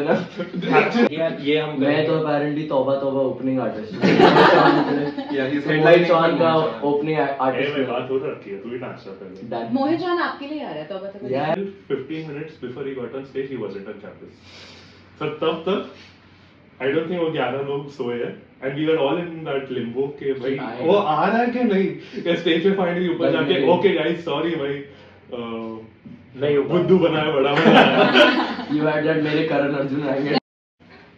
ना। ये हम मैं तो apparently तौबा opening artist Yeah, he's headlight headlining on for का Mohan Chauhan. ओपनिंग आर्टिस्ट मैं बात हो रखी है, तू ही नाच रहा पहले। मोहित चौहान आपके लिए आ रहा है तो बता। Yeah. 15 minutes before he got on stage, he wasn't on campus. So तब I don't think वो 11 लोग सोए हैं, and we were all in that limbo के भाई वो आ रहा है कि नहीं। स्टेज पे फाइनली ऊपर जाके okay guys sorry भाई नहीं बुद्धू बनाया बड़ा बनाया। You had that मेरे करण अर्जुन आएंगे।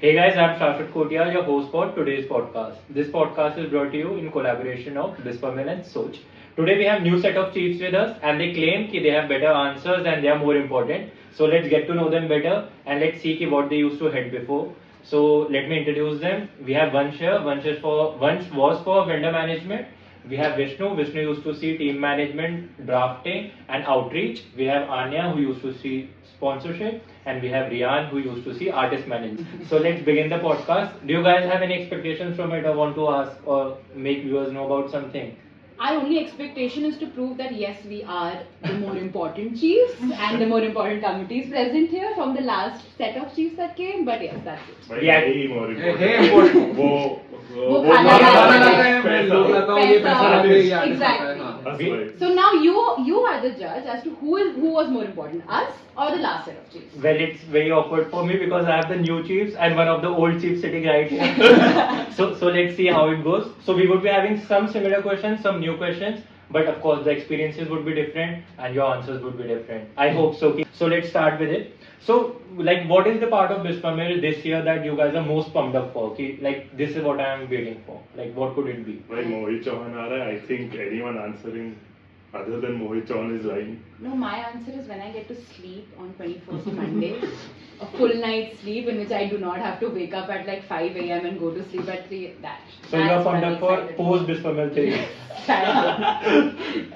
Hey guys, I'm Shashwat Kotia, your host for today's podcast. This podcast is brought to you in collaboration of Biswamil and Sourojit. Today we have new set of chiefs with us and they claim that they have better answers and they are more important. So let's get to know them better and let's see what they used to head before. So let me introduce them. We have Vansh here. Vansh was for vendor management. We have Vishnu. Vishnu used to see team management, drafting and outreach. We have Anya who used to see sponsorship, and we have Rian who used to see artist management. So let's begin the podcast. Do you guys have any expectations from it or want to ask or make viewers know about something? Our only expectation is to prove that yes, we are the more important chiefs and the more important committees present here from the last set of chiefs that came. But yes, that's it. भाई Yeah. यही more Hey, important। वो खाना खाना खाना है, मैं लोग लाता हूँ, ये पैसा पैसा, रख दे, ये आर्टिस्ट exactly. आता है, हाँ। भाई So now you are the judge as to who was more important, us or the last set of chiefs. Well, it's very awkward for me because I have the new chiefs and one of the old chiefs sitting right here. so let's see how it goes. So we would be having some similar questions, some new questions, but of course the experiences would be different and your answers would be different. I hope so. So let's start with it. So like what is the part of Biswamil this year that you guys are most pumped up for? Like this is what I am waiting for. Like what could it be? भाई मोहित चौहान आ रहा है। I think anyone answering other than Mohit Chauhan is lying. No, my answer is when I get to sleep on 21st Monday, a full night's sleep in which I do not have to wake up at like 5 a.m. and go to sleep at 3. So you are pumped up for post Biswamil thing.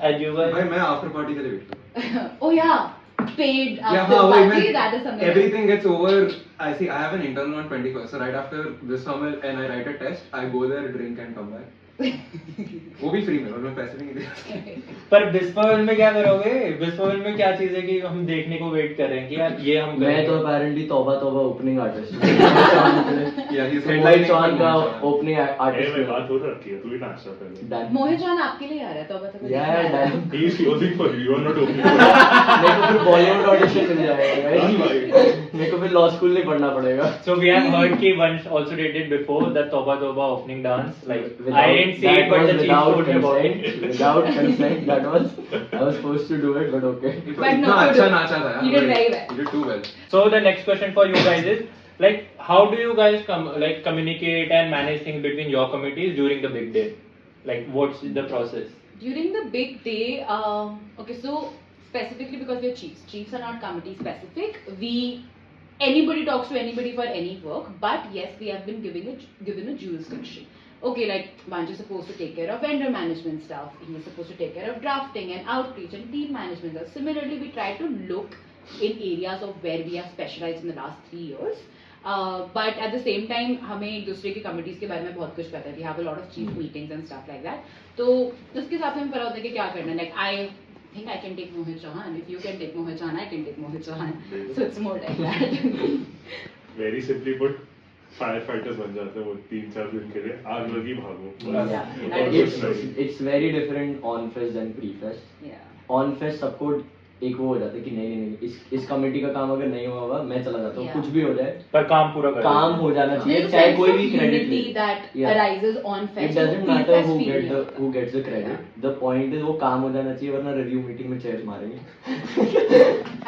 And you guys? भाई मैं after party के लिए wait कर रहा हूँ। Oh yeah, paid after Yeah, हाँ, वही party. मैं- That is something. Everything gets over. I have an internal on 21st. So right after this summer and I write a test, I go there, drink and come back. वो भी free में और मैं पैसे भी नहीं दे। पर बिस्वामिल में क्या करोगे? बिस्वामिल में क्या चीज है कि हम देखने को वेट कर रहे हैं कि यार ये हम मैं तो apparently तौबा opening artist Yeah, he's headlight headlining on for का Mohan Chauhan. ओपनिंग मैं आर्टिस्ट बात हो रखी है, तू ही नाच रहा पहले। मोहित चौहान आपके लिए आ रहा है तो बता। Yeah, He is closing for you, you are not opening for him। मेरे को फिर बॉलीवुड ऑडिशन मिल जाएगा हाँ guys। भाई। मेरे को फिर लॉ स्कूल नहीं पढ़ना पड़ेगा। So we have heard कि Vansh also did it before the Toba opening dance. Like Without- I didn't see that it, but was the chief without told me about consent. it. Without consent, that was I was supposed to do it, but okay. But इतना no, अच्छा you नाचा था यार। you did very well. You did too well. So the next question for you guys is like how do you guys communicate and manage things between your committees during the big day? Like what's the process? During the big day, okay, so specifically because we're chiefs. Chiefs are not committee specific. Anybody talks to anybody for any work, but yes, we have been given a jurisdiction. Okay, like Vansh is supposed to take care of vendor management stuff. He is supposed to take care of drafting and outreach and team management stuff. Similarly, we try to look in areas of where we have specialized in the last 3 years. But at the same time, हमें एक दूसरे की committees के बारे में बहुत कुछ पता है. We have a lot of chief meetings and stuff like that. तो उसके हिसाब से हमें पता होता है कि क्या करना है. Like I think I can take Mohit Chauhan. If you can take Mohit Chauhan, I can take Mohit Chauhan. So it's more like that. Very simply put, fire fighters बन जाते हैं वो 3-4 दिन के लिए, आग लगी भागो। Yeah. और It's कुछ नहीं। it's very different on fest than pre fest. Yeah. On fest सबको एक वो हो जाता है कि नहीं इस कमेटी का काम अगर नहीं हुआ होगा मैं चला जाता हूँ, Yeah. कुछ भी हो जाए पर काम पूरा कर काम हो जाना चाहिए, There's a चाहे sense कोई of भी क्रेडिट unity ले। that Yeah. arises on It fest. doesn't जो matter pre-fest who feel नहीं who होता. gets the credit. The point is वो काम हो जाना चाहिए, वरना रिव्यू मीटिंग में चेयर्स मारेंगे।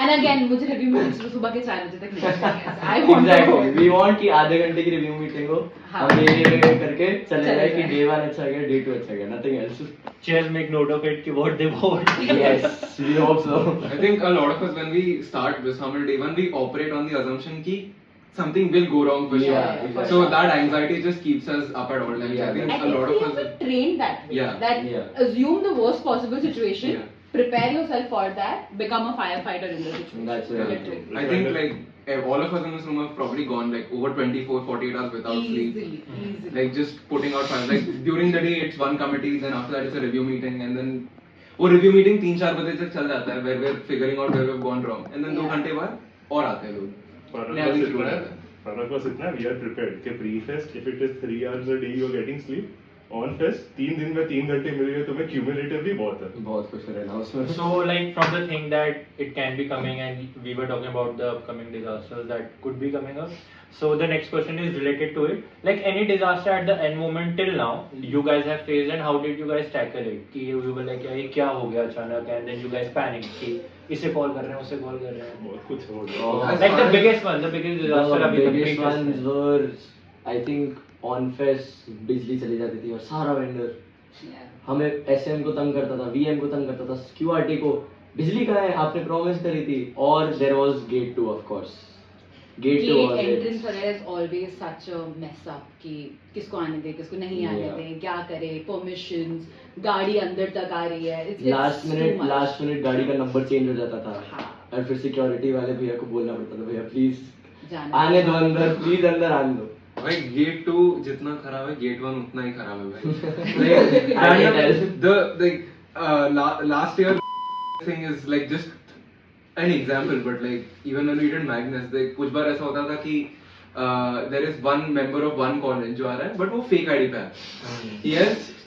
And again, मुझे रिव्यू मीटिंग्स सुबह के 4 बजे तक नहीं चाहिए. I want to Exactly. go. We want कि आधे घंटे की रिव्यू मीटिंग हो, हाँ. हम ये करके चले चले जाए कि जाए. day 1 अच्छा गया, day 2 अच्छा गया, nothing else. Chairs make note of it कि what they vote. Yes, we hope so. I think a lot of us when we start Biswamil day 1, we operate on the assumption कि something will go wrong for Yeah, sure. exactly. So that anxiety just keeps us up at all times. Yeah, I think I a think lot we of have us. been trained that way. Yeah. That Yeah. assume the worst possible situation, Yeah. prepare yourself for that, become a firefighter in the situation. That's very Literally. true. I think like all of us in this room have probably gone like over 24-48 hours without sleep. Easily. Like just putting out fires. Like during the day it's one committee, then after that it's a review meeting, and then वो review meeting 3-4 बजे तक चल जाता है where we're figuring out where we've gone wrong, and then 2 Yeah. घंटे बाद और आते हैं लोग पर नया दिन बस शुरू हो इतना जाता है। Farak was इतना we are prepared कि pre-fest if it is 3 hours a day you are getting sleep on fest 3 दिन में 3 घंटे मिल गए तुम्हें cumulatively बहुत है. बहुत खुश रहना उसमें. So like from the thing that it can be coming and we were talking about the upcoming disasters that could be coming up. So the next question is related to it. Like any disaster at the end moment till now you guys have faced and how did you guys tackle it? कि you were like ये क्या हो गया अचानक and then you guys panic कि इसे call कर रहे हैं उसे कॉल कर रहे हैं. बहुत कुछ हो Oh. गया. Like the biggest disaster The अभी तक biggest biggest ones were, I think, on fest बिजली चली जाती थी और सारा वेंडर Yeah. हमें SM को तंग करता था, VM को तंग करता था, QRT को बिजली कहाँ है आपने प्रॉमिस करी थी. और there was gate 2 of course. Gate 2 Gate was entrance it. for us always such a mess up कि किसको आने दे किसको नहीं आने Yeah. दे क्या करे permissions गाड़ी अंदर तक आ रही है it's Last minute गाड़ी का नंबर चेंज हो जाता था. हाँ. और फिर सिक्योरिटी वाले भैया को बोलना पड़ता था भैया प्लीज जाना आने दो अंदर, प्लीज अंदर आने दो. भाई गेट 2 जितना खराब है गेट 1 उतना ही खराब है I can भाई. tell. the last year thing is like just an example, but like even when we did Magnus, like कुछ बार ऐसा होता था कि there is one member of one college जो आ रहा है but वो fake ID पे है.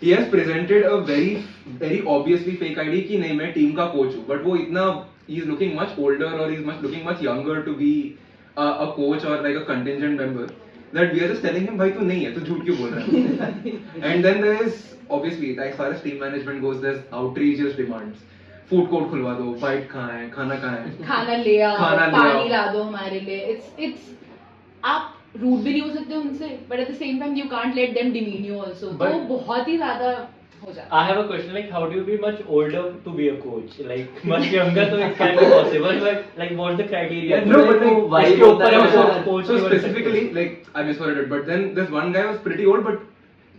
He has presented a very obviously fake ID कि नहीं मैं टीम का कोच हूँ, but वो इतना he is looking much older or he is looking much younger to be a coach or like a contingent member that we are just telling him भाई तू नहीं है तू झूठ क्यों बोल रहा है. And then there is obviously as far as team management goes there's outrageous demands. Food court खुलवा दो, फाइट कहाँ है, खाना कहाँ है, खाना ले आओ खाना ले पानी आओ. ला दो हमारे लिए it's आप रूड भी नहीं हो सकते उनसे but at the same time you can't let them demean you also. But- तो बहुत ही ज्यादा हो जाता I have a question like how do you be much older to be a coach? Like much younger so it can be possible but like what's the criteria? Yeah, no, but like, why इसके होता ऊपर है है ऐसा? coach So भी बन सकते specifically हैं. like I misheard it, but then this one guy was pretty old but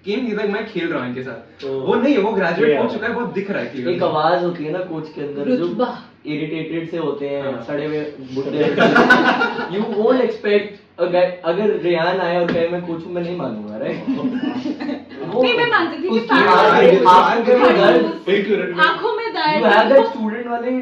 came he's like मैं खेल रहा हूँ इनके साथ. Oh. वो नहीं है वो ग्रेजुएट Yeah. हो चुका है बहुत दिख रहा है एक clearly. आवाज होती है ना कोच के अंदर जो रुतबा. इरिटेटेड से होते हैं, हाँ. सड़े हुए बुड्ढे. You won't expect a guy अगर रेयान आए और कहे मैं कोच हूँ मैं नहीं मानूंगा राइट. नहीं मैं मान सकती हूँ कि आंखों में You have that student वाले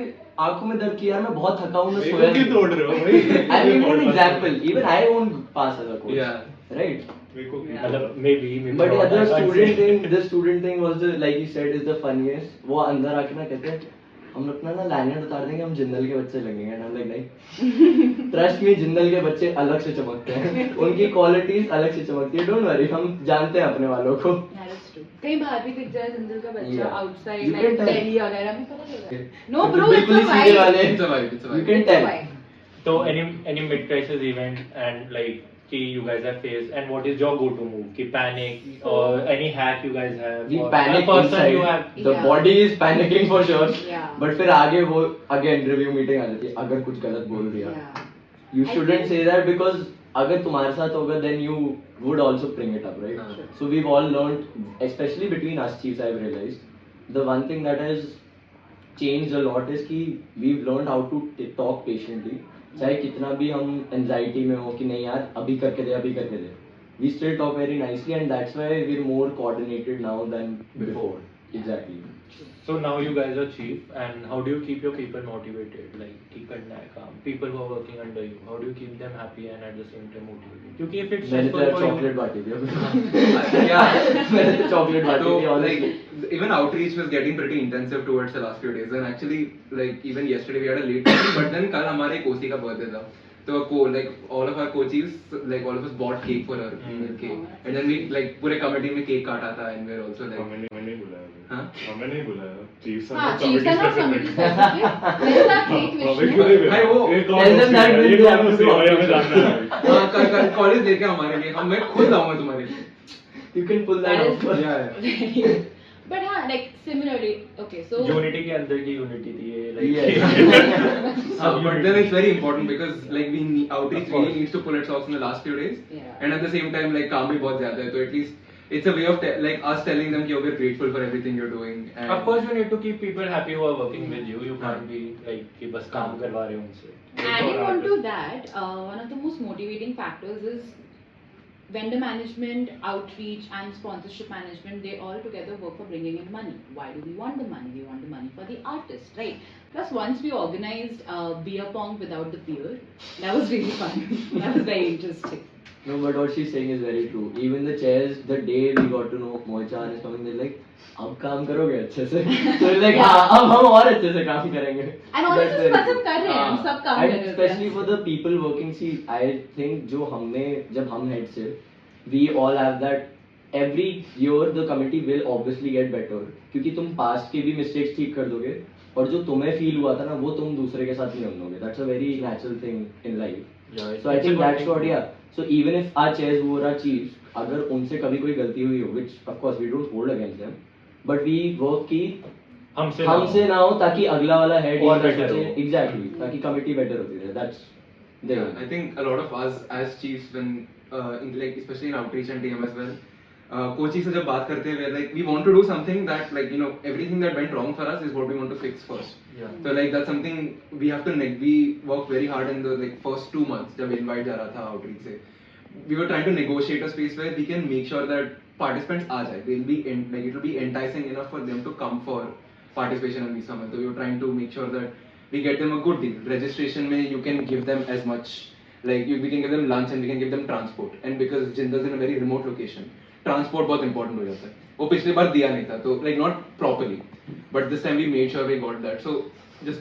आंखों में दर्द किया मैं बहुत थका हूँ मैं मेरे सोया को क्यों तोड़ रहे हो भाई? I'm giving an example. Even I won't pass as a coach. Yeah. Right. मेरे को क्यों- मतलब maybe But not, the I can't student say. thing, the student thing was the like you said is the funniest. वो अंदर आके ना कहते हैं हम अपना ना लैंडर उतार देंगे हम जिंदल के बच्चे लगेंगे. And I'm like नहीं. Trust me जिंदल के बच्चे अलग से चमकते हैं. उनकी क्वालिटीज अलग से चमकती है. Don't worry हम जानते हैं अपने वालों को. That is true. कहीं बाहर भी दिख जाए जिंदल का बच्चा Yeah. outside You like can tell. Delhi वगैरह में पता चल जाए. No bro, it's बिल्कुल a ही सीधे vibe. वाले. It's a vibe, it's a vibe. You can It's a tell. vibe. So any mid crisis event and like कि you guys have faced and what is your go to move कि panic or any hack you guys have We or panic a person inside. you have The Yeah. body is panicking for sure. Yeah. But फिर आगे वो again review meeting आ जाती है. अगर कुछ गलत बोल दिया. Yeah. You I shouldn't think- say that because अगर तुम्हारे साथ होगा then you would also bring it up, right? हाँ. So we've all learned, especially between us chiefs, I've realized the one thing that has changed a lot is कि we've learned how to talk patiently. चाहे कितना भी हम anxiety में हो कि नहीं यार अभी करके दे. We still talk very nicely and that's why we're more coordinated now than before. Exactly. So now you guys are chief and how do you keep your people motivated like कि करना है काम people who are working under you how do you keep them happy and at the same time motivated क्योंकि if it's मैंने तो stressful यार for you chocolate बांटी थी अभी. Yeah. मैंने तो chocolate बांटी So थी honestly. like even outreach was getting pretty intensive towards the last few days and actually like even yesterday we had a late meeting but then कल हमारे कोसी का birthday था. So like all of our coaches like all of us bought cake for her female cake and then we like पूरे committee में cake काटा था and we're also like हमें नहीं बुलाया. हाँ? हमें नहीं बुलाया. Chiefs हाँ, are chiefs are not committee committee specific. specific. Let's not take हमें wish. क्यों नहीं भाई वो बुलाया? ये कौन tell them सी that है? when ये they कौन have to सी do है? हमें outreach. जानना है. कॉलेज लेके हमारे लिए हम मैं खुद लाऊंगा तुम्हारे लिए. You can pull that That off. is Yeah, yeah. But हाँ like similarly okay so unity के अंदर की unity थी ये like Yeah. But then it's very important because like we need, outreach Of course. really needs to pull its off in the last few days Yeah. and at the same time like काम भी बहुत ज़्यादा है तो at least it's a way of like us telling them कि we're grateful for everything you're doing and Of course, you need to keep people happy who are working with you. You can't be like कि बस काम करवा रहे हो उनसे. adding on to that one of the most motivating factors is vendor management, outreach, and sponsorship management, they all together work for bringing in money. Why do we want the money? We want the money for the artist, right? Plus, once we organized beer pong without the beer, that was really fun. That was very interesting. No, but what she's saying is very true. Even the chairs, the day we got to know Moichan is coming, they're like, अब काम करोगे अच्छे से? So it's like, हाँ, अब हम और अच्छे से काम करेंगे. And honestly, पसंद कर रहे हैं, हम सब काम कर रहे हैं. Especially for the people working, see, I think जो हमने जब हम head से, we all have that. Every year the committee will obviously get better. क्योंकि तुम past के भी mistakes ठीक कर दोगे और जो तुम्हें feel हुआ था ना वो तुम दूसरे के साथ नहीं होंगे. That's a very natural thing in life. Yeah, So I think that's what, yeah. So even if our chairs were our chiefs, अगर उनसे कभी कोई गलती हुई हो, which of course we don't hold against them, but we work की हमसे ना हो ताकि अगला वाला head और better हो. Exactly, ताकि committee better होती रहे. That's the Yeah, I think a lot of us as chiefs, when like especially in outreach and TM as well, coaches से जब बात करते हैं, like we want to do something that, like, you know, everything that went wrong for us is what we want to fix first. Yeah. So like that's something we have to we work very hard in the like first 2 months जब invite जा रहा था outreach से. We were trying to negotiate a space where we can make sure that participants आ जाए. They'll be like it will be enticing enough for them to come for participation in Biswamil. So we were trying to make sure that we get them a good deal. Registration में you can give them as much, like we can give them lunch and we can give them transport. And because Jindal's in a very remote location, transport बहुत important हो जाता है. वो पिछले बार दिया नहीं था, तो like not properly, but this time we made sure we got that. So just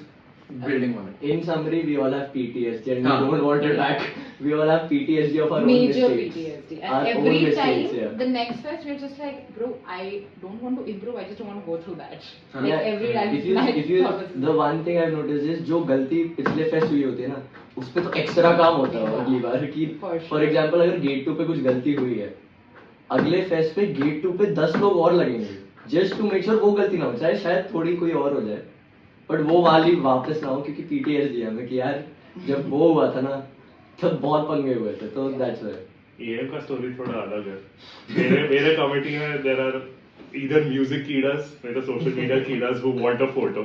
building on it. In summary, we all have PTSD and we don't want it back. We all have PTSD of our own Major mistakes. PTSD. Our And own every mistakes, time, yeah. the next fest, we're just like, bro, I don't want to improve, I just don't want to go through that. Like Yeah, every time, if you the one thing I've noticed is जो गलती पिछले fest हुई होती है ना, उस पे तो एक्स्ट्रा काम होता है अगली बार कि फॉर एग्जांपल अगर गेट 2 पे कुछ गलती हुई है, अगले फेस्ट पे गेट 2 पे 10 लोग और लगेंगे जस्ट टू मेक श्योर वो गलती ना हो, चाहे शायद थोड़ी कोई और हो जाए, बट वो वाली वापस ना हो, क्योंकि पीटीएसडी है हमें कि यार जब वो हुआ था ना तब बहुत पंगे हुए थे. तो दैट्स व्हाई एएम का स्टोरी थोड़ा अलग है. मेरे कमेटी में देयर आर either music कीड़ास नहीं तो सोशल मीडिया कीड़ास who want a photo,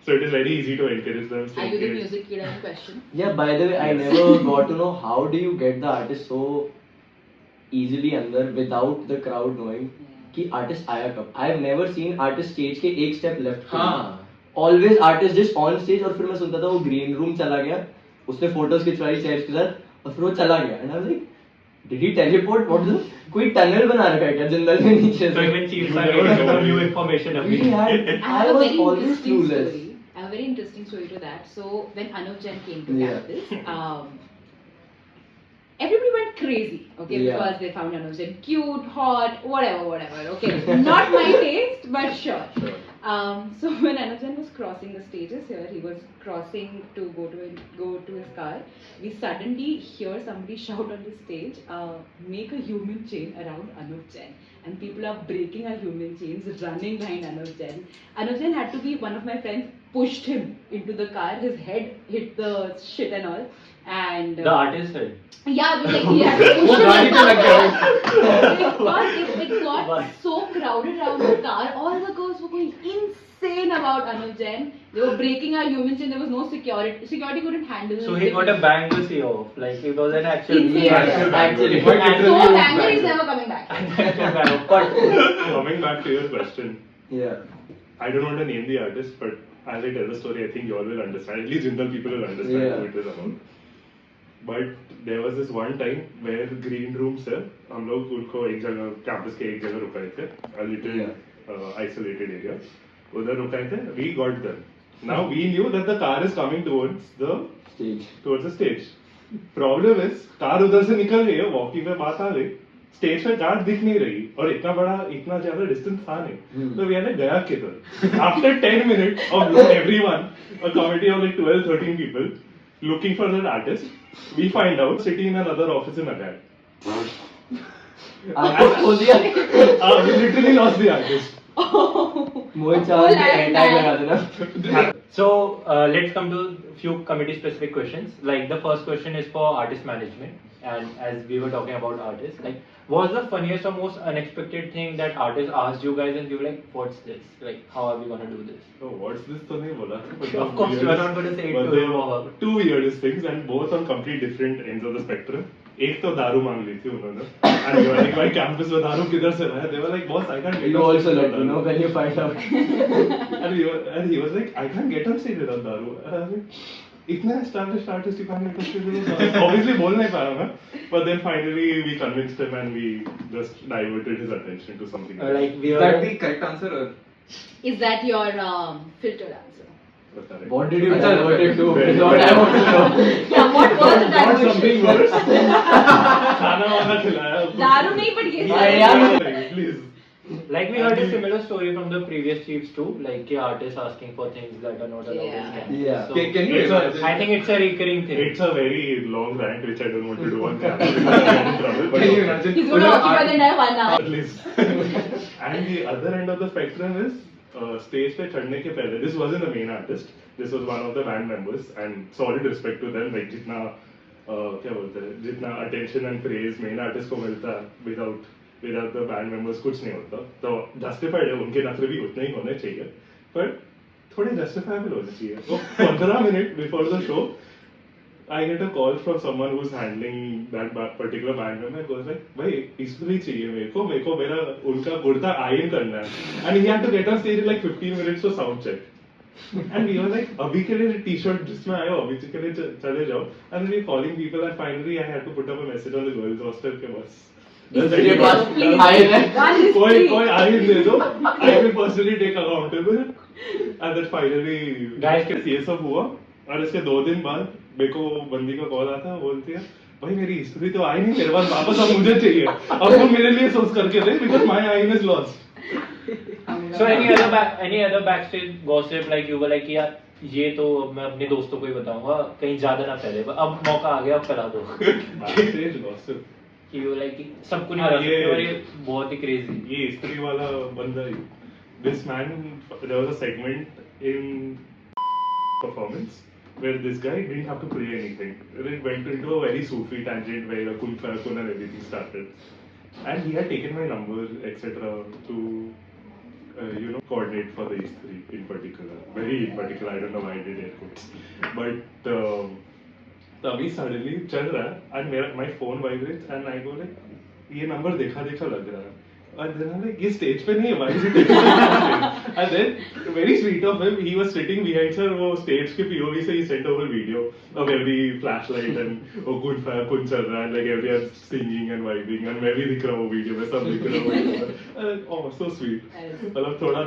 so it is very easy to encourage them. Are you the music kid in question? Yeah, by the way, I never got to know how do you get the artist so easily अंदर without the crowd knowing कि artist आया कब. I have never seen artist stage के एक step left. हाँ. Always artist just on stage और फिर मैं सुनता था वो green room चला गया, उसने photos खिंचवाई chairs के साथ और फिर वो चला गया. And I was like, did he teleport? What is कोई टनल बना रखा है क्या जिंदल के नीचे? So even chiefs are getting some new information every day. I have a very always interesting clueless. story. I have a very interesting story to that. So when Anuj Jain came to campus, everybody went crazy, okay, because they found Anuj Jain cute, hot, whatever, okay. Not my taste, but sure. So when Anuj Jain was crossing the stages here, he was crossing to go to his car. We suddenly hear somebody shout on the stage, make a human chain around Anuj Jain. And people are breaking our human chains, running behind Anuj Jain. Anuj Jain had to be, one of my friends pushed him into the car, his head hit the shit and all. And the artist head. Yeah, but like he had to push him. It got so crowded around the car. All the girls were going insane about Anuj Jain. They were breaking our human chain. There was no security. Security couldn't handle it. So he got a bang to see off. Like it was an actual. Actually. So banger is never coming back. But coming back to your question. Yeah. I don't want to name the artist, but as I tell the story, I think you all will understand. At least Jingle people will understand who it is about. But there was this one time where green room से हम लोग उनको एक जगह campus के एक जगह रुकाए थे, a little isolated area. उधर रुकाए थे. We got them. Now we knew that the car is coming towards the stage. Problem is car उधर से निकल गई है, walking पे बात आ गई. स्टेज पे गार्ड दिख नहीं रही और इतना ज्यादा डिस्टेंस था नहीं, तो वी आर गया किधर. After 10 minutes of everyone, a committee of like 12-13 people looking for that artist, we find out sitting in another office in Agar. We literally lost the artist. So let's come to few committee specific questions. Like the first question is for artist management, and as we were talking about artists, like what's the funniest or most unexpected thing that artists asked you guys and you were like, what's this? Like how are we gonna do this? Oh, what's this? तो नहीं बोला. Of course you are not going to say it to him. Two weirdest things, and both on complete different ends of the spectrum. एक तो दारू मांग ली थी उन्होंने and they were like भाई कैंपस में दारू किधर से लाया? They were like boss I can't get You on also stage let on me know दारू." when you find out. And he was like I can't get on stage on दारू. And I was like इतना established artist you can't get on stage with दारू. Obviously बोल नहीं पाया मैं, but then finally we convinced him and we just diverted his attention to something else. Like we Is were. that the correct answer or? Is that your filtered answer? But correct. What did you Achha, divert it to? very Is what I want to know. Yeah, what was the Not something diversion? worse. खाना वाना खिलाया. दारू नहीं, but ये Yeah, सारे- yeah. Please. Like we heard a similar story from the previous chiefs too, like artists asking for things that are not allowed in Yeah. campus. Yeah. So, Can you It's a- imagine? I think it's a recurring thing. It's a very long rant which I don't want to do on camera because I get in trouble. But Can you okay. imagine? He's going to occupy the entire 1 hour. At least. And the other end of the spectrum is stage पे चढ़ने के पहले. This wasn't the main artist. This was one of the band members, and solid respect to them. Like जितना क्या बोलते हैं, जितना attention and praise main artist को मिलता है without the band members कुछ नहीं होता. तो justified है, उनके नखरे भी उतने ही होने चाहिए. But थोड़े justifiable होने चाहिए. तो 15 minutes before the show, I get a call from someone who's handling that particular band member and goes like, भाई इस्त्री चाहिए मेरे को मेरा उनका कुर्ता iron करना है. And he had to get on stage in like 15 minutes for sound check. And we were like, अभी के लिए t-shirt जिसमें आया हो, अभी के लिए चले जाओ. And we were calling people and finally I had to put up a message on the girls hostel के बस. तेरे पास iron है? One is कोई free. कोई iron दे दो. I will personally take accountable. And then finally Guys, ये सब हुआ. और इसके 2 दिन बाद मेरे को बंदी का कॉल आता है, बोलती है भाई मेरी हिस्ट्री तो आई नहीं तेरे पास वापस, अब मुझे चाहिए, अब वो मेरे लिए सोच करके दे बिकॉज माय आइन is lost. So any other backstage gossip like you were like यार ये तो अब मैं अपने दोस्तों को ही बताऊंगा, कहीं ज्यादा ना फैले, अब मौका आ गया, अब फैला दो. बैकस्टेज गॉसिप कि वो like सबको नहीं हाँ, बता ये- सकते और ये बहुत ही crazy. ये हिस्ट्री वाला बंदा ही. This man, there was a segment in performance where this guy didn't have to play anything. It went into a very Sufi tangent where kun and everything started. And he had taken my number, etc. to coordinate for the history in particular. Very in particular, I don't know why I did air quotes. But तभी suddenly चल रहा है and my phone vibrates and I go like, ये number देखा लग रहा है. And then I'm like, ये stage पे नहीं है, why is it taking stage? And then very sweet of him, he was sitting behind sir, वो stage के POV से he sent over video of every flashlight and वो कुन चल रहा है, like everyone singing and vibing and मैं भी दिख रहा हूँ वो video में, सब दिख रहा हूँ. Oh, so sweet. मतलब थोड़ा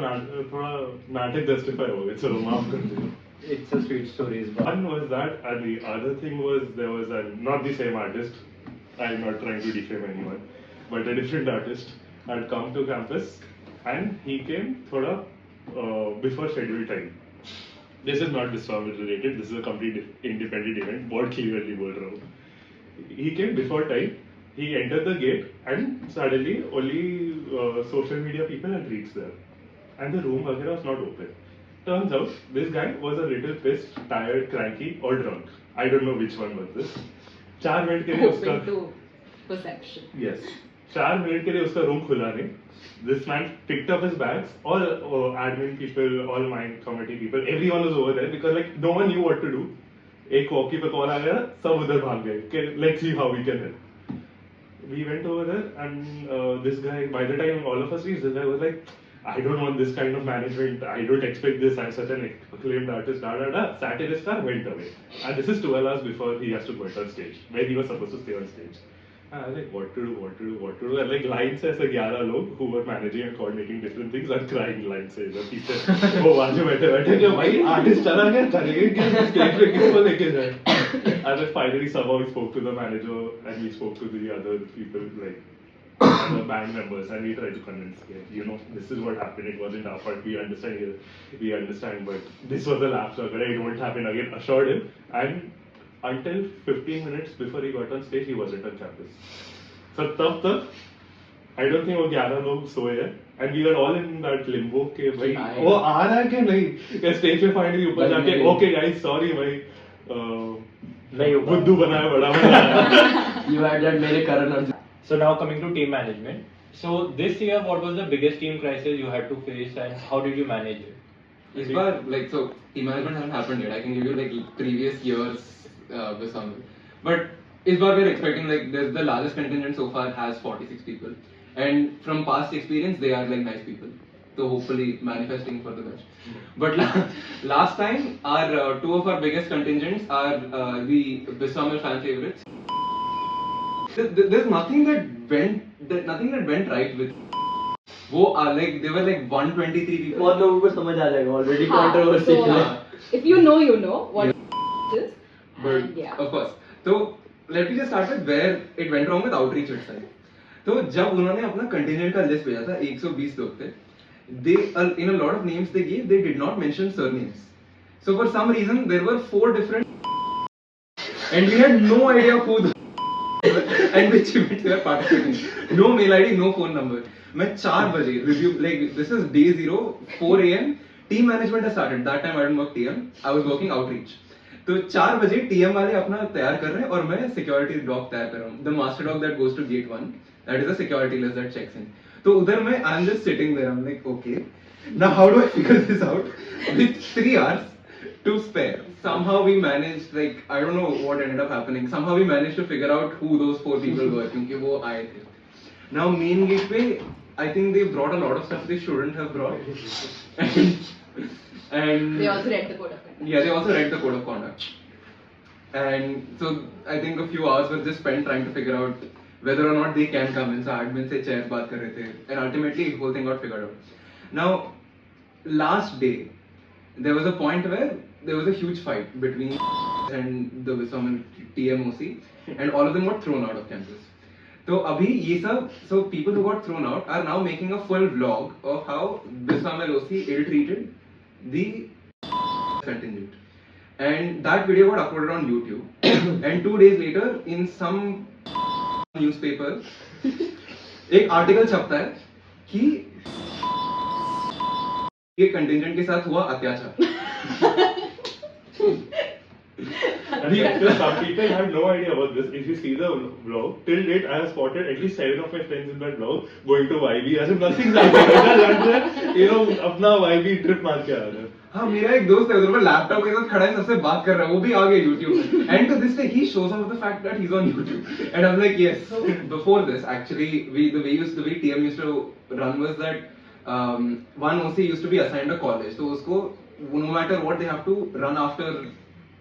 नाटक justify हो गया, चलो माफ कर दो. It's a sweet story. One was that, and the other thing was there was not the same artist. I'm not trying to defame anyone, but a different artist had come to campus, and he came thoda before scheduled time. This is not Biswamil related. This is a complete independent event. बहुत clearly बोल रहा हूँ. He came before time. He entered the gate, and suddenly only social media people had reached there, and the room वगैरह was not open. Turns out this guy was a little pissed, tired, cranky, or drunk. I don't know which one was this. 4 minute के लिए उसका Open to perception. yes 4 minute के लिए उसका room खुला नहीं. This man picked up his bags. All admin people, all my committee people, everyone was over there because like no one knew what to do. एक walkie पे call आ गया, सब उधर भाग गए. Let's see how we can help. We went over there and this guy, by the time all of us reached, this guy was like, I don't want this kind of management. I don't expect this. I'm such an acclaimed artist. Sat in his car, went away. And this is 12 hours before he has to go on stage, where he was supposed to stay on stage. And I was like, what to do? And like line से ऐसे 11 लोग who were managing and coordinating different things are crying line से इधर पीछे. वो बाजू बैठे कि भाई artist चला गया, चलेंगे क्या stage पे किसको लेके जाए? And then finally somehow we spoke to the manager and we spoke to the other people like the band members and we tried to convince them, this is what happened, it wasn't our fault, we understand, but this was a lapse, it won't happen again, assured him. And until 15 minutes before he got on stage, he wasn't on campus. So तब तक I don't think वो 11 लोग सोए हैं and we were all in that limbo के भाई वो आ रहा है कि नहीं, स्टेज पे finally ऊपर जाके okay guys sorry भाई नहीं बुद्धू बनाया बड़ा बनाया. You had that मेरे Karan Arjun. So now coming to team management. So this year, what was the biggest team crisis you had to face, and how did you manage it? This bar, like, so team management hasn't happened yet. I can give you like previous years with some, but इस बार we're expecting like there's the largest contingent so far has 46 people, and from past experience they are like nice people. So hopefully manifesting for the best. But last time our two of our biggest contingents are the Biswamil fan favorites. There's nothing that went right with. वो like they were like 123 people. बहुत लोगों को समझ आ जाएगा already हाँ, controversy so, है. if you know what it is. But And yeah. of course, so let me just start with where it went wrong with outreach website. तो जब उन्होंने अपना contingent का list भेजा था 120 लोग थे, they in a lot of names they gave, they did not mention surnames. So for some reason there were 4 different and we had no idea who the and which events they were participating. No mail ID, no phone number. मैं 4 बजे review like this is day 0 4 a.m. Team management has started. That time I didn't work TM. I was working outreach. तो 4 बजे TM वाले अपना तैयार कर रहे हैं और मैं security dog तैयार कर रहा हूँ. The master dog that goes to gate 1. That is a security list that checks in. तो उधर मैं I'm just sitting there. I'm like okay. Now how do I figure this out? With 3 hours to spare. Somehow we managed like I don't know what ended up happening. Somehow we managed to figure out who those 4 people were क्योंकि वो आए थे. Now main gate पे I think they brought a lot of stuff they shouldn't have brought. and They also read the code of conduct. yeah, they also read the code of conduct. And so I think a few hours were just spent trying to figure out whether or not they can come in. So admin से chairs बात कर रहे थे. And ultimately the whole thing got figured out. Now last day there was a point where there was a huge fight between and the Biswamil TMOC and all of them got thrown out of campus. So अभी ये सब so people who got thrown out are now making a full vlog of how Biswamil OC ill-treated the contingent. And that video got uploaded on YouTube. And 2 days later in some newspaper एक article छपता है कि ये contingent के साथ हुआ अत्याचार. Some people had no idea about this. If you see the vlog, till date I have spotted at least 7 of my friends in that vlog going to YB as if nothing's happening. You know, अपना YB trip मार के आ रहा है. हाँ मेरा एक दोस्त है उधर पर लैपटॉप के साथ खड़ा है सबसे बात कर रहा है वो भी आ गया YouTube में. And to this day he shows off the fact that he's on YouTube. And I'm like yes. So before this actually the way TM used to run was that one OC used to be assigned a college. So उसको no matter what they have to run after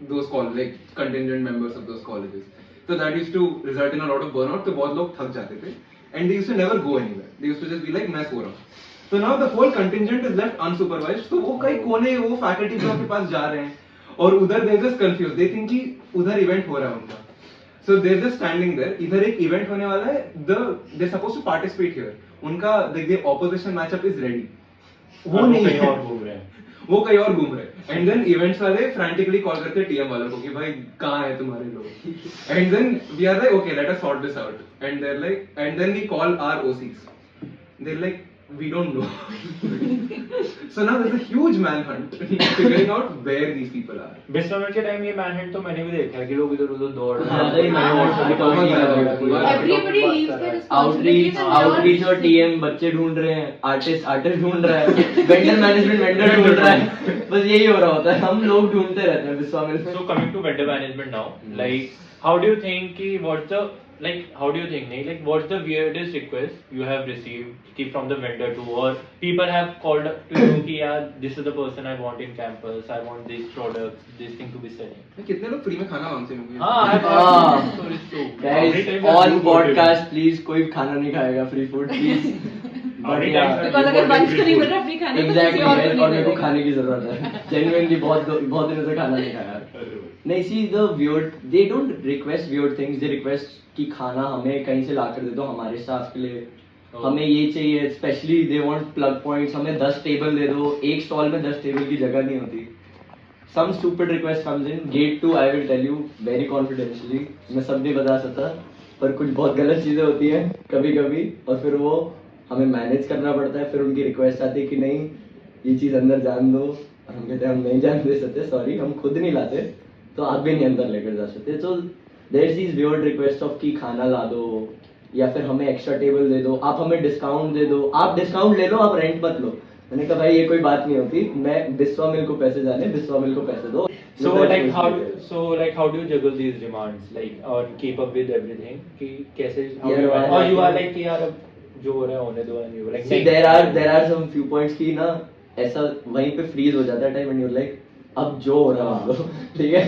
those like contingent members of those colleges. So that used to result in a lot of burnout. तो बहुत लोग थक जाते थे. And they used to never go anywhere. They used to just be like मैं सो रहा हूँ. So now the whole contingent is left unsupervised. So वो कई कोने वो faculty block के पास जा रहे हैं और उधर they're just confused. They think कि उधर event हो रहा है उनका. So they're just standing there. इधर एक event होने वाला है. They're supposed to participate here. उनका the opposition matchup is ready. वो नहीं है. कहीं और घूम रहे हैं. वो कहीं और घूम रहे हैं. And then events वाले frantically call करते हैं TM वालों को कि भाई कहाँ है तुम्हारे लोग. And then we are like okay let us sort this out. And they're like and then we call our OCs. They're like we don't know. So now there's a huge manhunt figuring out where these people are. बिस्वामिल के time ये manhunt तो मैंने भी देखा है कि लोग इधर उधर दौड़ रहे हाँ, तो ये manhunt Everybody leaves their responsibilities and outreach और टीएम बच्चे ढूंढ रहे हैं, आर्टिस्ट ढूंढ रहा है, वेंडर मैनेजमेंट वेंडर ढूंढ रहा है. बस यही हो रहा होता है. हम लोग ढूंढते रहते हैं बिस्वामिल में. So coming to vendor management now, like how do you think कि what's the how do you think नहीं like what's the weirdest request you have received कि from the vendor to or people have called to you कि यार this is the person I want in campus, I want these products, this thing to be selling. कितने लोग free में खाना मांगते हैं मुझे? हाँ, I've heard stories too. Guys, on podcast please कोई खाना नहीं खाएगा free food please. Because अगर वंश को नहीं मिल रहा free खाने तो किसी और को नहीं और मेरे को मिलेगा. खाने की जरूरत है. Genuinely बहुत दिनों से खाना नहीं खाया. नहीं see the weird they don't request weird things, they request कि खाना हमें कहीं से ला कर दे दो हमारे स्टाफ के लिए. हमें ये चाहिए specially they want plug points. हमें 10 टेबल दे दो. एक स्टॉल में 10 टेबल की जगह नहीं होती. Some stupid request comes in. Gate 2 I will tell you very confidentially. मैं सब नहीं बता सकता पर कुछ बहुत गलत चीजें होती हैं कभी कभी और फिर वो हमें मैनेज करना पड़ता है. फिर उनकी रिक्वेस्ट आती है कि नहीं ये चीज अंदर जान दो और हम कहते हैं हम नहीं जान दे सकते सॉरी हम खुद नहीं लाते तो आप भी नहीं अंदर लेकर जा सकते. तो there is this weird request of कि खाना ला दो या फिर हमें एक्स्ट्रा टेबल दे दो, आप हमें डिस्काउंट दे दो. आप डिस्काउंट ले लो आप रेंट मत लो. मैंने कहा भाई ये कोई बात नहीं होती, मैं बिस्वामिल को पैसे जाने, बिस्वामिल को पैसे दो. So like how do you juggle these demands like or keep up with everything कि कैसे how यार, you वहाँ or you are जाके- like कि यार अब जो हो रहा है होने दो and you like See, नहीं there are some few points की ना ऐसा वहीं पे freeze हो जाता है time and you're like अब जो हो रहा है मान लो, ठीक है.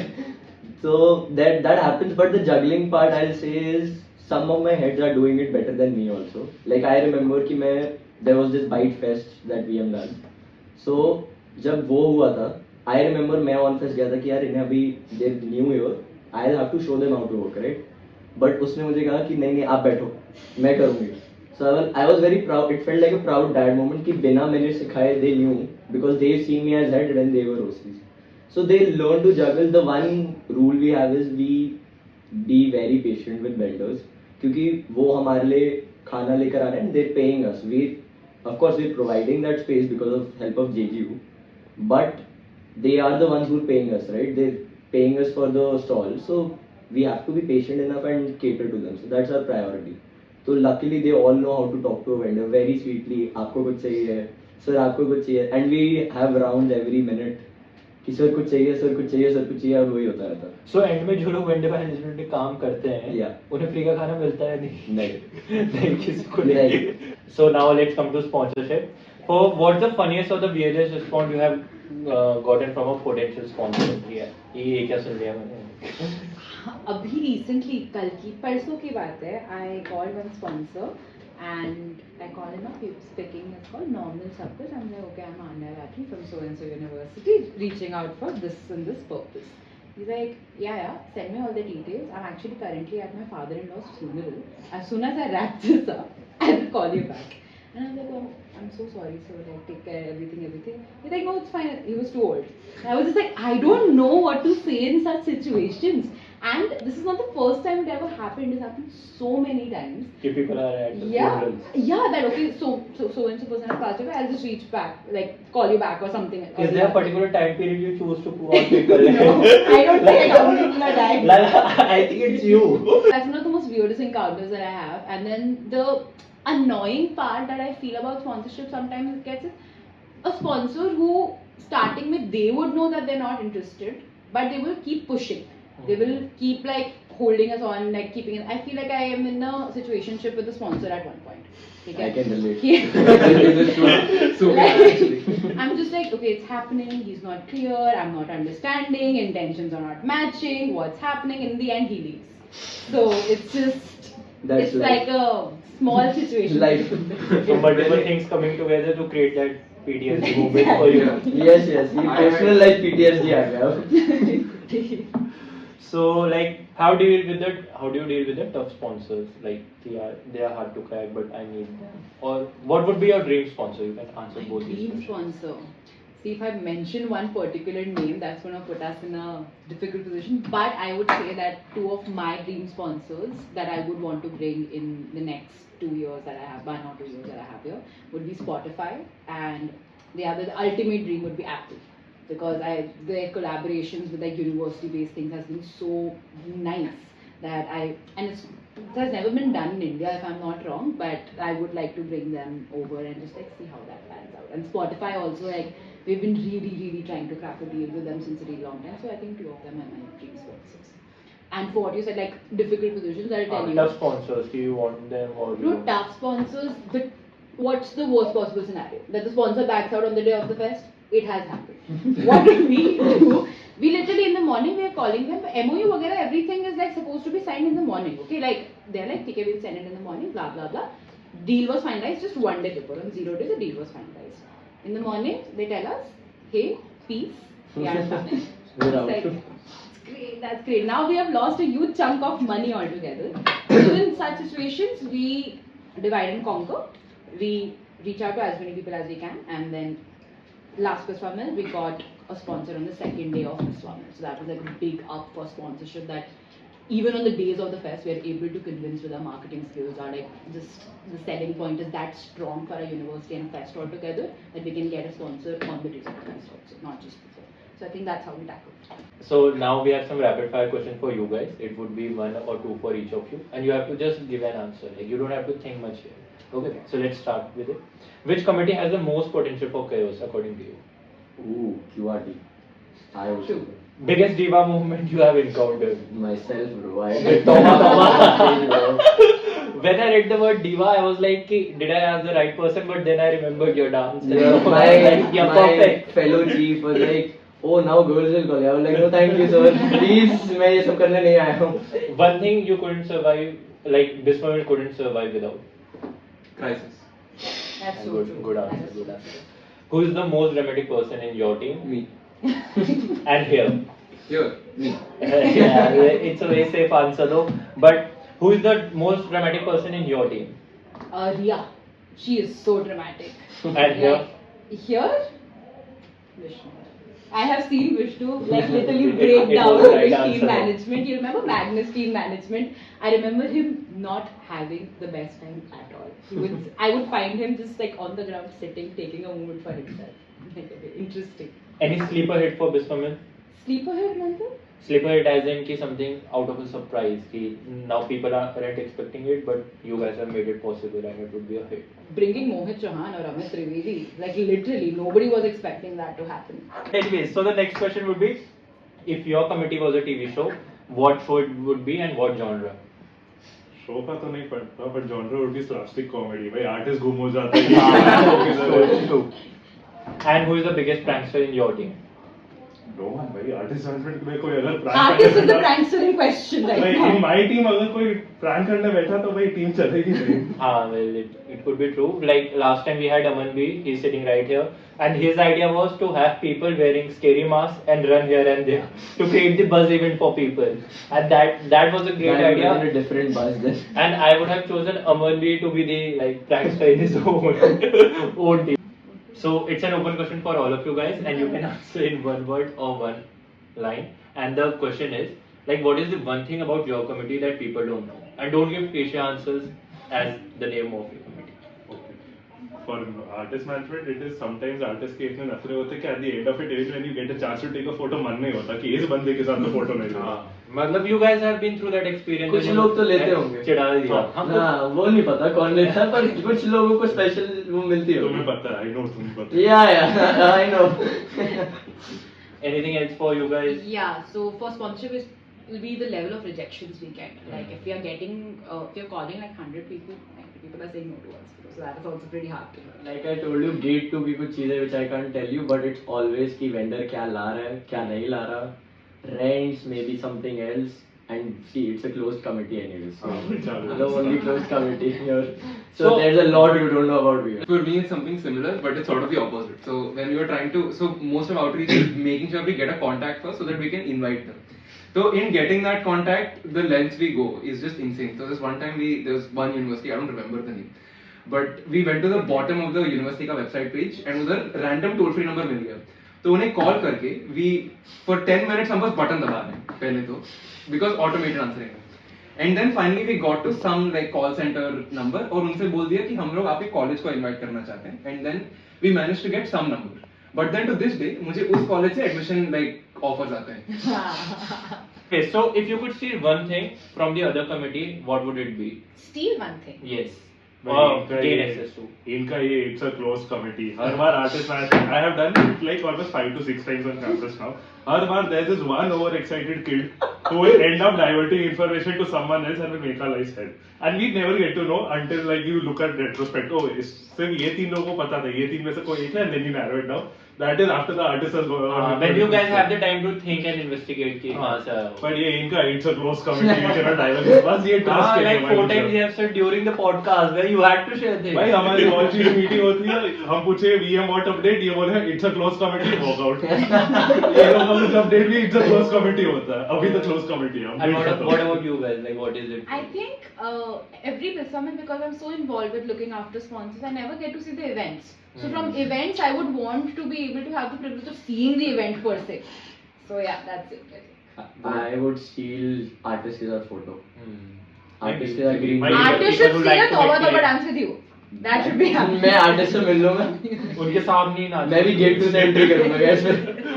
So that happens, but the juggling part I'll say is some of my heads are doing it better than me also. Like I remember कि मैं there was this bite fest that we have done. So जब वो हुआ था I remember मैं on fest गया था कि यार इन्हें अभी they new here, I'll have to show them how to work, right? But उसने मुझे कहा कि नहीं नहीं आप बैठो, मैं करूँगी. So I was very proud. It felt like a proud dad moment कि बिना मैंने सिखाए they knew because they've seen me as head when they were OCs. So they learn to juggle. The one rule we have is we be very patient with vendors क्योंकि वो हमारे लिए खाना लेकर आ रहे हैं. They're paying us. Of course we're providing that space because of help of JGU, but they are the ones who are paying us, right? They're paying us for the stall, so we have to be patient enough and cater to them. So that's our priority. So luckily they all know how to talk to a vendor very sweetly. आपको कुछ चाहिए है, sir आपको कुछ चाहिए, and we have rounds every minute कि sir कुछ चाहिए, सर कुछ चाहिए, सर कुछ चाहिए, और वही होता रहता. So end में जो लोग वेंडर मैनेजमेंट में काम करते हैं Yeah. उन्हें फ्री का खाना मिलता है नहीं नहीं. नहीं किसी को नहीं. So now let's come to sponsorship. So what's the funniest or the weirdest response you have gotten from a potential sponsor? ये क्या सुन लिया मैंने? अभी रिसेंटली कल की परसों की बात है. I called one sponsor and I called him up. Speaking is called normal सब कुछ. I am like okay, I am Anya Rathi from so and so university reaching out for this and this purpose. He's like, yeah, send me all the details. I'm actually currently at my father-in-law's funeral. As soon as I wrap this up, I will call you back. And I'm like, oh, I'm so sorry, sir. Like, take care, everything. He's like, no, it's fine. He was too old. I was just like, I don't know what to say in such situations. And this is not the first time it ever happened. It's happened so many times. If people are at the Yeah, funerals. yeah. That okay. So and so person has passed away. I'll just reach back, like call you back or something. Is there a particular time period you choose to call people? No, I don't think how many people are dying. I think it's you. That's one of the most weirdest encounters that I have. And then the annoying part that I feel about sponsorship sometimes it gets is a sponsor who starting with they would know that they're not interested, but they will keep pushing. They will keep like holding us on, like keeping it. I feel like I am in a situationship with the sponsor at one point. Okay? I can relate. So actually. I'm just like, okay, it's happening. He's not clear. I'm not understanding. Intentions are not matching. What's happening? In the end, he leaves. So it's just, That's it's life. like a small situation. Life. So multiple things coming together to create that PTSD moment for you. Yes. ये personal life PTSD आ गया. So like how do you deal with the tough sponsors? Like they are hard to crack, but I need them. Or what would be your dream sponsor? You can answer both these Dream questions. sponsor. See, if I mention one particular name, that's going to put us in a difficult position. But I would say that two of my dream sponsors that I would want to bring in the next 2 years that I have, 1 or 2 years that I have here, would be Spotify, and the ultimate dream would be Apple. Because their collaborations with like university-based things has been so nice that it has never been done in India if I'm not wrong, but I would like to bring them over and just like see how that pans out. And Spotify also, like we've been really trying to crack a deal with them since a really long time. So I think 2 of them are my dream sponsors. And for what you said, like difficult positions, I'll tell you. Tough sponsors, do you want them or you No, don't? tough sponsors, but what's the worst possible scenario? That the sponsor backs out on the day of the fest? It has happened. What do? We literally in the morning we are calling them. MOU वगैरह everything is like supposed to be signed in the morning. Okay, like they're like, okay, we'll send it in the morning. Blah blah blah. Deal was finalized just 1 day before. On 0 day the deal was finalized. In the morning they tell us, hey, peace. We are done. We're It's out. like, great, that's great. Now we have lost a huge chunk of money altogether. So in such situations, we divide and conquer. We reach out to as many people as we can, and then last Biswamil, we got a sponsor on the second day of Biswamil. So that was like a big up for sponsorship that even on the days of the fest, we are able to convince with our marketing skills, our like just the selling point is that strong for our university and fest altogether that we can get a sponsor on the days of the fest also, not just before. So I think that's how we tackle it. So now we have some rapid fire questions for you guys. It would be 1 or 2 for each of you, and you have to just give an answer. Like you don't have to think much here. Okay. So let's start with it. Which committee has the most potential for chaos according to you? Ooh, QRT. I also. Biggest diva movement you have encountered? Myself, bro. I did Thomas, bro. When I read the word diva, I was like, did I ask the right person? But then I remembered your dance. My Perfect. fellow chief was like, oh, now girls will call you. I was like, no, thank you, sir. Please, मैं ये सब करने नहीं आया हूँ. One thing you couldn't survive, like Biswamil couldn't survive without. Crisis. That's so Good, true. good answer. Good answer. Who is the most dramatic person in your team? Me. And here. Here. Me. Yeah, it's a very safe answer though. But who is the most dramatic person in your team? Riya. She is so dramatic. And here? Like, here? Vishnu. I have seen Vishnu like literally It break was down right his answer. team management. You remember Magnus team management? I remember him not having the best time at all. I would find him just like on the ground sitting, taking a moment for himself. Like, okay, interesting. Any sleeper hit for Biswamil? Sleeper here, Nanda? Sleeper hit as in ki something out of a surprise. Ki now people aren't expecting it, but you guys have made it possible and it would be a hit. Bringing Mohit Chauhan or Amit Trivedi, like literally nobody was expecting that to happen. Anyways, so the next question would be, if your committee was a TV show, what show it would be and what genre? Show का तो नहीं पता but genre would be slapstick comedy. भाई artist गुम हो जाता है. True. And who is the biggest prankster in your team? No, भाई artist management में कोई अगर prank Artist is the करने prankster in question right भाई now. in my team अगर कोई prank करने बैठा तो भाई team चलेगी नहीं. Well, it could be true. Like last time we had Aman B, he's sitting right here, and his idea was to have people wearing scary masks and run here and there to create the buzz event for people, and that was a great That idea. was a different buzz then. And I would have chosen Aman B to be the like prankster in his own team. So it's an open question for all of you guys, and you can answer in one word or one line. And the question is, like, what is the one thing about your committee that people don't know? And don't give cliche answers as the name of your committee. Okay. For artist management, it is sometimes artist के इतने नखरे होते हैं कि at the end of it, even when you get a chance to take a photo, मन नहीं होता कि इस बंदे के साथ तो photo नहीं लेना. मतलब you guys have been through that experience. कुछ लोग तो लेते होंगे. चिढ़ा दिया. ना वो नहीं पता कौन लेता है पर कुछ लोगों को स्पेशल वो मिलती है. तुम्हें पता है, I know तुम्हें पता है. Yeah, I know. Anything else for you guys? Yeah, so for sponsorship it will be the level of rejections we get. Like if we are getting, if you're calling like 100 people, 90 people are saying no to us. So that is also pretty hard to hear. Like I told you, gate to भी कुछ चीजें which I can't tell you, but it's always कि vendor क्या ला रहा है, क्या नहीं ला रहा. Rents, maybe something else, and see, it's a closed committee anyways. So the only closed committee here. So there's a lot you don't know about beer. For me, it's something similar, but it's sort of the opposite. So when we were trying to, so most of outreach is making sure we get a contact first so that we can invite them. So in getting that contact, the lengths we go is just insane. So this one time there was one university, I don't remember the name, but we went to the bottom of the university का website page and उधर random toll free number मिल गया. तो उन्हें call करके we for 10 minutes हम बस button दबा रहे हैं पहले तो because automated answering है. And then finally we got to some like call center number और उनसे बोल दिया कि हम लोग आपके कॉलेज को इनवाइट करना चाहते हैं. And then we managed to get some number. But then to this day मुझे उस कॉलेज से एडमिशन like offers आते हैं. Okay, so if you could steal one thing from the other committee, what would it be? Steal one thing. Yes. इनका gain ये- access to. इनका ये it's a closed committee. Her bar artist management, I have done it like almost 5 to 6 times on campus now. Her bar there's this one overexcited kid who will end up diverting information to someone else and will make our lives hell. And we never get to know until like you look at retrospect. Oh, सिर्फ ये 3 लोगों को पता था, ये 3 में से कोई एक है, and then you narrow it down. That is after the artist has gone on. When you guys have the time to think and investigate कि हाँ sir. But ये इनका it's a closed committee. You cannot divulge. बस ये trust हाँ, है like हमारे 4 ऊपर. times you have said during the podcast where you had to share things. भाई हमारी launch मीटिंग होती है, हम पूछे VM what update, ये बोले it's a closed committee, walk out. ये लोग हम कुछ update भी it's a closed committee होता है. अभी तो closed committee है. And what about you guys? Like what is it? I think every Biswamil, because I'm so involved with looking after sponsors, I never get to see the events. So from events, I would want to be able to have the privilege of seeing the event per se. So yeah, that's it. I think. I would steal artist के साथ photo. Hmm. Artist के साथ green. Maybe Artist people should who steal like a to Toba make Toba play. dance with you. That should be happening. मैं artist से मिल लूँगा. उनके सामने ही नाच. मैं भी gate to से entry करूँगा guys.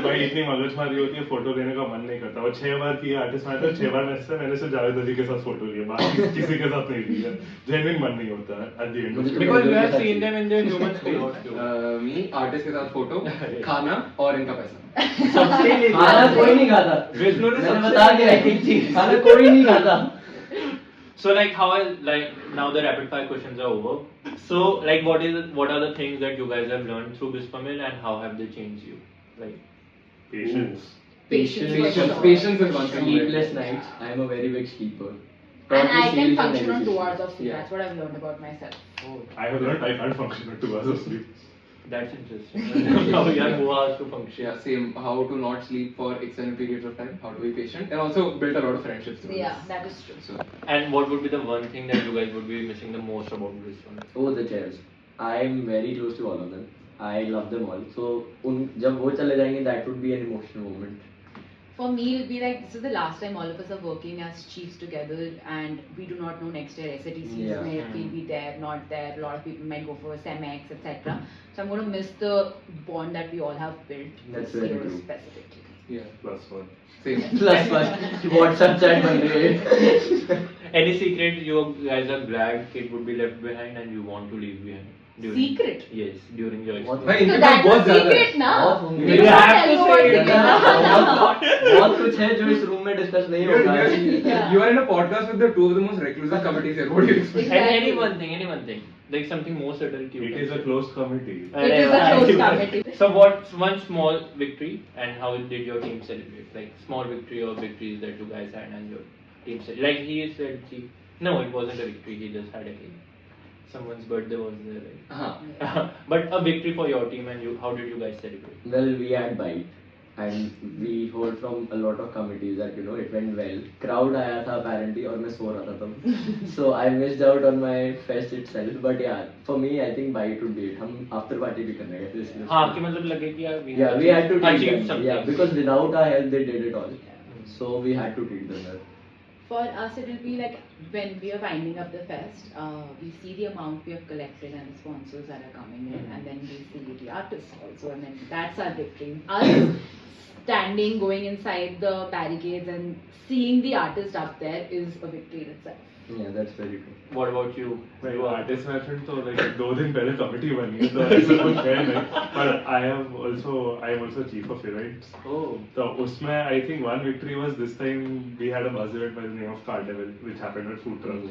भाई इतनी मगजमारी होती है, फोटो लेने का मन नहीं करता। और 6 बार किया आर्टिस्ट में, तो 6 बार मैंने सिर्फ जावेद अली के साथ फोटो लिया, बाकी किसी के साथ नहीं लिया। जेन्युइन मन नहीं होता at the end of the Because you have seen them in their human state. Me artist के साथ फोटो, खाना और इनका पैसा। सबसे खाना कोई नहीं खाता। विष्णु ने मैंने बता दिया एक चीज, खाना कोई नहीं खाता। So like how now the rapid fire questions are over. So like what are the things that you guys have learned through Biswamil and how have they changed you? Like patience. Patience. Patience is one thing. Sleepless nights. I am a very big sleeper. And I can Sleep function on and 2 hours of sleep. Yeah. That's what I've learned about myself. I have learned I can't function at 2 hours of sleep. that's interesting. Now you have 2 hours to function. Yeah, same. How to not sleep for extended periods of time. How to be patient, and also build a lot of friendships. through Yeah, this. that is true. So, And what would be the one thing that you guys would be missing the most about Biswamil? Oh, the chairs. I am very close to all of them. I love them all. So, जब वो चले जाएंगे, that would be an emotional moment. For me, it'll be like this is the last time all of us are working as chiefs together, and we do not know next year SATCs Yeah. may we'll be there, not there. A lot of people might go for SEMEX, etc. So I'm going to miss the bond that we all have built That's this very year true. specifically. yeah, Plus one. same. Plus one. WhatsApp chat बन रही है. Any secret you guys are glad it would be left behind and you want to leave behind? Secret? Yes, during your What? experience. भाई So इनके that's पास बहुत a ज़्यादा है। secret, ना? बहुत होंगे। You You can't have tell to me what's say secret, ना? बहुत कुछ है जो इस रूम में डिस्कस नहीं होगा. Yeah. You are in a podcast with the two of the most reclusive committees here. What do you expect? And Exactly. any one thing, like something more subtle. It is a closed committee. It is a closed committee. So what's one small victory and how did your team celebrate? Like small victory or victories that you guys had and your team celebrate. Like he said, no, it wasn't a victory. He just had a cake. Someone's birthday was there, right? But a victory for your team and you. How did you guys celebrate? Well, we had bite, and we heard from a lot of committees that it went well. Crowd आया था apparently और मैं सो रहा था तब. So I missed out on my fest itself. But yeah, for me I think bite would be it. हम after party भी करने गए थे इसलिए. हाँ, कि मतलब लगे कि यार Yeah, we had to treat achieve them. something. Yeah, because without our help they did it all. So we had to treat them well. For us, it will be like when we are winding up the fest, we see the amount we have collected and the sponsors that are coming in, and then we see the artists also, and then that's our victory. Us standing, going inside the barricades and seeing the artist up there is a victory in itself. Yeah, that's very true. What about you? भाई artist management तो like 2 दिन पहले committee बनी है, तो ऐसा कुछ है नहीं. But I am also chief of events. Oh. So उसमें I think one victory was this time we had a buzz event by the name of Carnival which happened at Food Truck.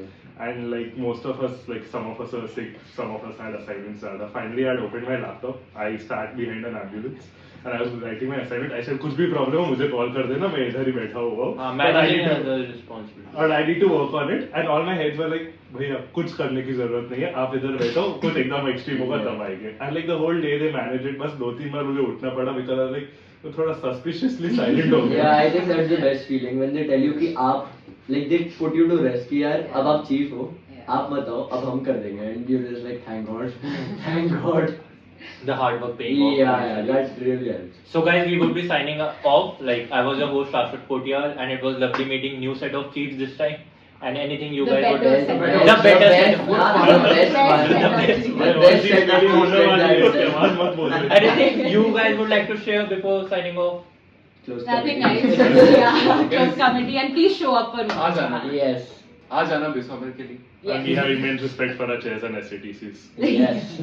And like most of us, like some of us were sick, some of us had assignments. Finally I had opened my laptop. I sat behind an ambulance and I was writing my assignment. I said कुछ भी problem हो मुझे call कर देना, मैं इधर ही बैठा हुआ हूँ. Managing the responsibility. And I need to work on it. And all my heads were like, भैया कुछ करने की जरूरत नहीं है, आप इधर बैठो, कुछ एकदम एक्सट्रीम होगा तब आएंगे. And like the whole day they managed it. बस 2-3 बार मुझे उठना पड़ा because I was like तो थोड़ा suspiciously silent हो गया. Yeah, I think that's the best feeling when they tell you कि आप like they put you to rest कि यार अब आप chief हो, आप बताओ अब हम कर देंगे, and you're just like thank God, thank God. The hard work paying off. Yeah, that really helps. So guys, we would be signing off. Like I was your host Rashad Kotiar, and it was lovely meeting new set of chiefs this time. And anything you The guys would better set. the better set. The best one. The best set of होने वाली है, उसके chiefs. बाद मत बोलना. Anything you guys would like to share before signing off? Close Nothing committee. nice. Yeah, close committee, and please show up for me. आ जाना. Yes. आ जाना बिस्वामिल के लिए. And we have immense respect for our chairs and SATCs. Yes.